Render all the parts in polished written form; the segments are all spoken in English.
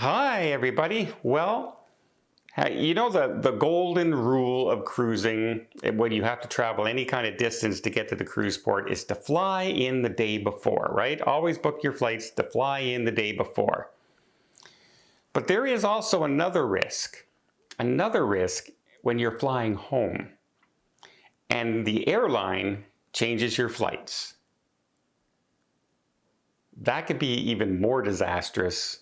Hi, everybody. Well, you know the golden rule of cruising when you have to travel any kind of distance to get to the cruise port is to fly in the day before, right? Always book your flights to fly in the day before. But there is also another risk when you're flying home and the airline changes your flights. That could be even more disastrous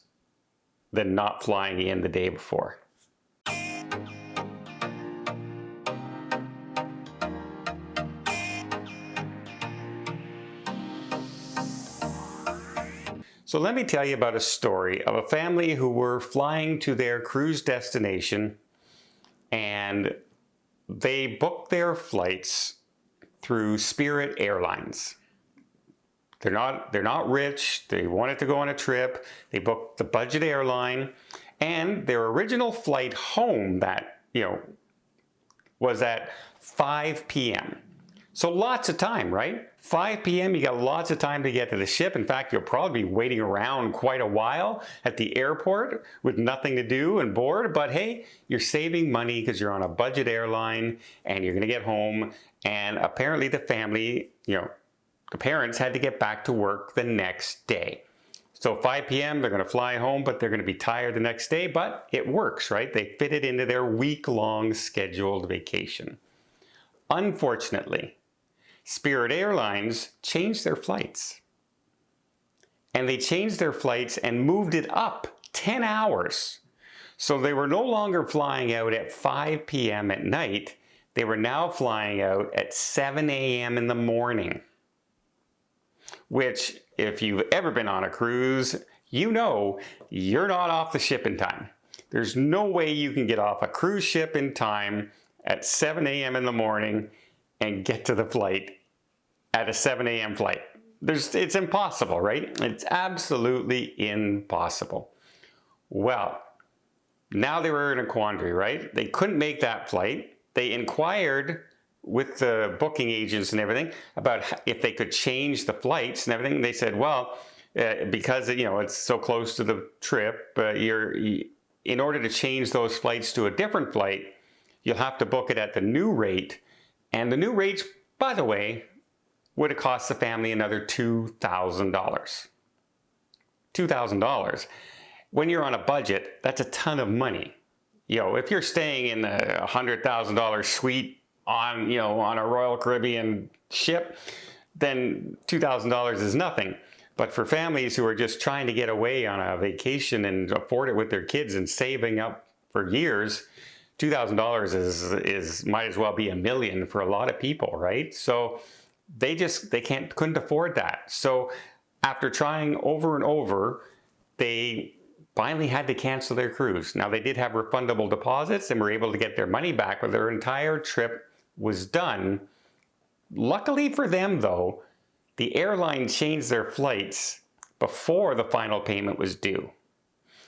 than not flying in the day before. So let me tell you about a story of a family who were flying to their cruise destination, and they booked their flights through Spirit Airlines. They're not rich. They wanted to go on a trip. They booked the budget airline, and their original flight home was at 5 p.m. So lots of time, right? 5 p.m. you got lots of time to get to the ship. In fact, you'll probably be waiting around quite a while at the airport with nothing to do and bored. But hey, you're saving money because you're on a budget airline and you're going to get home. And apparently the family, the parents had to get back to work the next day. So 5 p.m. they're going to fly home, but they're going to be tired the next day. But it works, right? They fit it into their week-long scheduled vacation. Unfortunately, Spirit Airlines changed their flights. And they changed their flights and moved it up 10 hours. So they were no longer flying out at 5 p.m. at night. They were now flying out at 7 a.m. in the morning. Which, if you've ever been on a cruise, you know you're not off the ship in time. There's no way you can get off a cruise ship in time at 7 a.m. in the morning and get to the flight at a 7 a.m. flight. It's impossible, right? It's absolutely impossible. Well, now they were in a quandary, right? They couldn't make that flight. They inquired with the booking agents and everything about if they could change the flights and everything. They said, well, because it's so close to the trip, in order to change those flights to a different flight, you'll have to book it at the new rate. And the new rates, by the way, would have cost the family another $2,000. $2,000. When you're on a budget, that's a ton of money. If you're staying in a $100,000 suite on a Royal Caribbean ship, then $2,000 is nothing. But for families who are just trying to get away on a vacation and afford it with their kids and saving up for years, $2,000 is might as well be $1 million for a lot of people, right? So they couldn't afford that. So after trying over and over, they finally had to cancel their cruise. Now they did have refundable deposits and were able to get their money back, but their entire trip was done. Luckily for them though, the airline changed their flights before the final payment was due.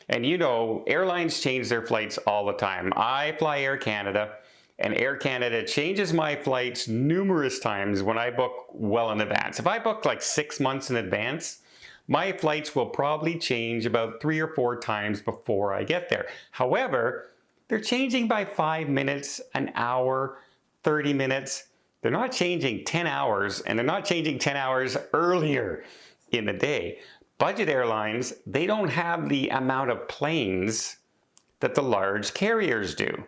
And airlines change their flights all the time. I fly Air Canada, and Air Canada changes my flights numerous times when I book well in advance. If I book like 6 months in advance, my flights will probably change about 3 or 4 times before I get there. However, they're changing by 5 minutes, an hour, 30 minutes. They're not changing 10 hours, and they're not changing 10 hours earlier in the day. Budget airlines, they don't have the amount of planes that the large carriers do.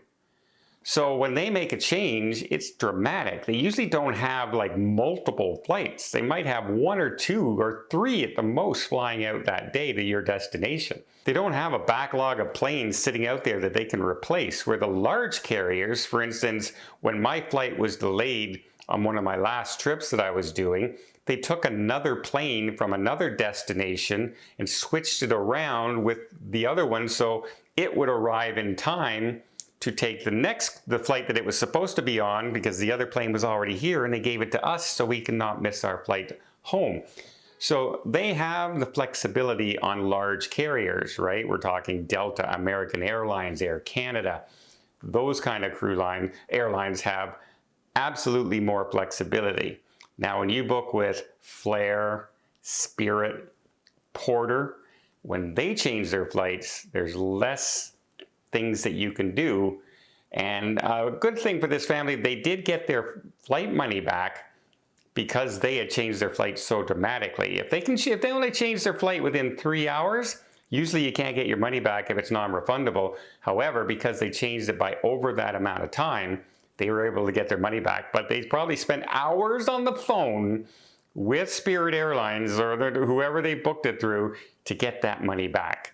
So when they make a change, it's dramatic. They usually don't have like multiple flights. They might have 1 or 2 or 3 at the most flying out that day to your destination. They don't have a backlog of planes sitting out there that they can replace, where the large carriers, for instance, when my flight was delayed on one of my last trips that I was doing, they took another plane from another destination and switched it around with the other one so it would arrive in time to take the flight that it was supposed to be on, because the other plane was already here, and they gave it to us so we could not miss our flight home. So they have the flexibility on large carriers, right? We're talking Delta, American Airlines, Air Canada. Those kind of airlines have absolutely more flexibility. Now, when you book with Flair, Spirit, Porter, when they change their flights, there's less things that you can do. And a good thing for this family, they did get their flight money back because they had changed their flight so dramatically. If they only change their flight within 3 hours, usually you can't get your money back if it's non-refundable. However, because they changed it by over that amount of time, they were able to get their money back. But they probably spent hours on the phone with Spirit Airlines or whoever they booked it through to get that money back.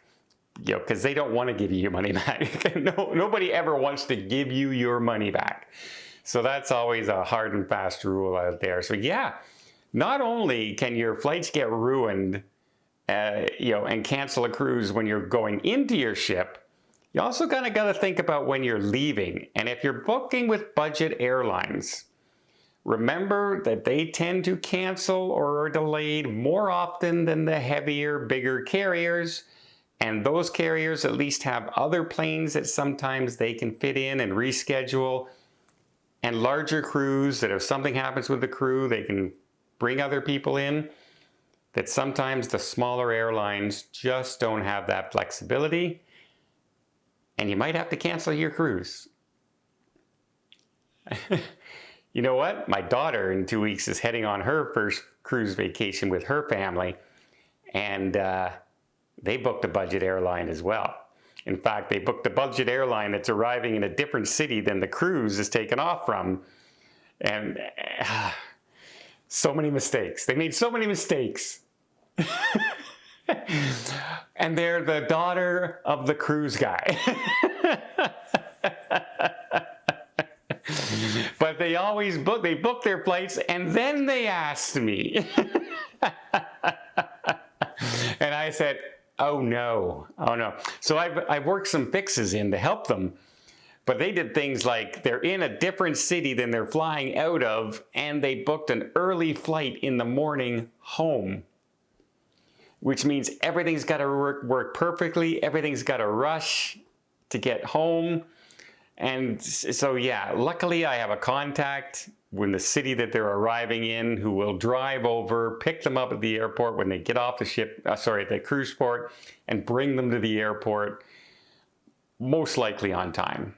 You know, because they don't want to give you your money back. Nobody ever wants to give you your money back. So that's always a hard and fast rule out there. So yeah, not only can your flights get ruined, and cancel a cruise when you're going into your ship, you also got to think about when you're leaving. And if you're booking with budget airlines, remember that they tend to cancel or are delayed more often than the heavier, bigger carriers. And those carriers at least have other planes that sometimes they can fit in and reschedule. And larger crews that if something happens with the crew, they can bring other people in. That sometimes the smaller airlines just don't have that flexibility. And you might have to cancel your cruise. You know what? My daughter in 2 weeks is heading on her first cruise vacation with her family. And they booked a budget airline as well. In fact, they booked a budget airline that's arriving in a different city than the cruise is taken off from. And so many mistakes. They made so many mistakes. And they're the daughter of the cruise guy. But they always book their flights and then they asked me. And I said, oh no. So I've worked some fixes in to help them. But they did things like they're in a different city than they're flying out of, and they booked an early flight in the morning home. Which means everything's got to work perfectly. Everything's got to rush to get home. And so, yeah, luckily I have a contact in the city that they're arriving in who will drive over, pick them up at the airport when they get off the ship, the cruise port, and bring them to the airport, most likely on time.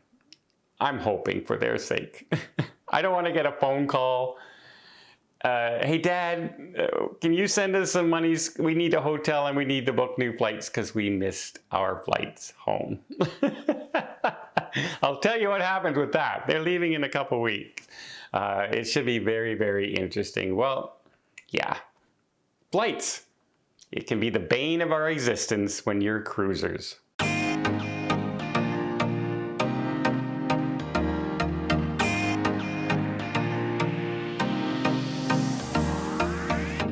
I'm hoping for their sake. I don't want to get a phone call. Hey, Dad, can you send us some monies? We need a hotel and we need to book new flights because we missed our flights home. I'll tell you what happens with that. They're leaving in a couple weeks. It should be very, very interesting. Well, yeah, flights. It can be the bane of our existence when you're cruisers.